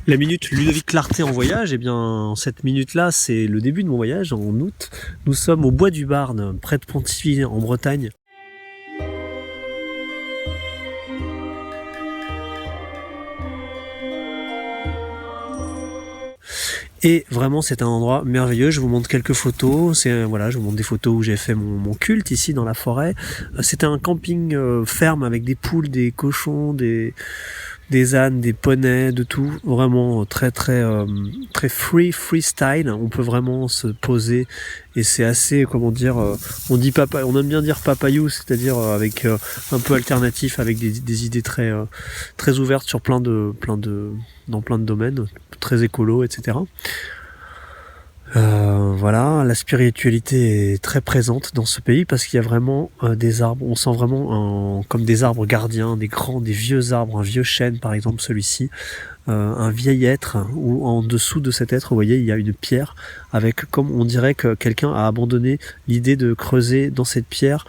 La minute Ludovic Clarté en voyage, eh bien cette minute-là, c'est le début de mon voyage en août. Nous sommes au Bois du Barn, près de Pontivy en Bretagne. Et vraiment, c'est un endroit merveilleux. Je vous montre quelques photos. Voilà, je vous montre des photos où j'ai fait mon culte ici dans la forêt. C'était un camping ferme avec des poules, des cochons, des ânes, des poneys, de tout. Vraiment très freestyle. On peut vraiment se poser et c'est assez, comment dire, on aime bien dire papayou, c'est-à-dire avec un peu alternatif, avec des idées très ouvertes sur dans plein de domaines, très écolo, etc. Voilà, la spiritualité est très présente dans ce pays parce qu'il y a vraiment des arbres, on sent vraiment comme des arbres gardiens, des vieux arbres, un vieux chêne par exemple, celui-ci, un vieil hêtre, où en dessous de cet hêtre, vous voyez, il y a une pierre avec, comme on dirait que quelqu'un a abandonné l'idée de creuser dans cette pierre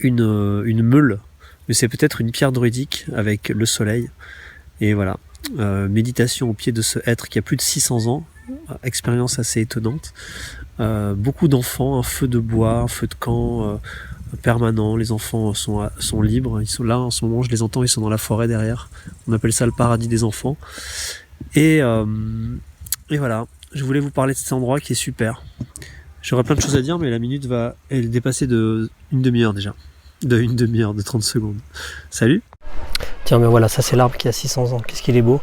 une meule, mais c'est peut-être une pierre druidique avec le soleil, et voilà. Méditation au pied de ce hêtre qui a plus de 600 ans, expérience assez étonnante. Beaucoup d'enfants, un feu de bois, un feu de camp permanent. Les enfants sont libres, ils sont là en ce moment, je les entends, ils sont dans la forêt derrière. On appelle ça le paradis des enfants. Et voilà, je voulais vous parler de cet endroit qui est super. J'aurais plein de choses à dire, mais la minute va dépasser de une demi-heure déjà. De 30 secondes. Salut! Tiens, mais voilà, ça c'est l'arbre qui a 600 ans, qu'est-ce qu'il est beau.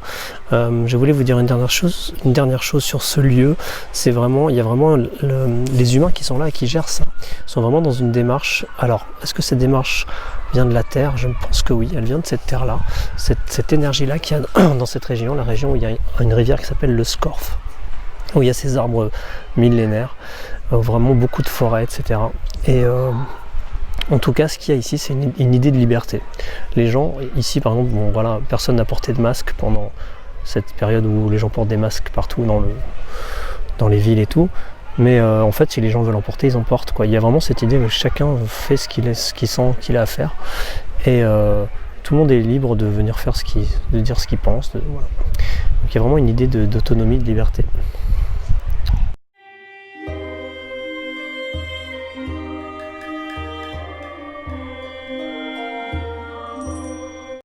Je voulais vous dire une dernière chose sur ce lieu. C'est vraiment, il y a vraiment les humains qui sont là et qui gèrent ça, sont vraiment dans une démarche. Alors, est-ce que cette démarche vient de la terre? Je pense que oui, elle vient de cette terre-là, cette énergie-là qu'il y a dans cette région, la région où il y a une rivière qui s'appelle le Scorff, où il y a ces arbres millénaires, vraiment beaucoup de forêts, etc. Et en tout cas, ce qu'il y a ici, c'est une idée de liberté. Les gens, ici par exemple, voilà, personne n'a porté de masque pendant cette période où les gens portent des masques partout dans les villes et tout. Mais en fait, si les gens veulent en porter, ils en portent, quoi. Il y a vraiment cette idée que chacun fait ce qu'il sent qu'il a à faire. Et tout le monde est libre de venir faire de dire ce qu'il pense. Voilà. Donc il y a vraiment une idée d'autonomie, de liberté.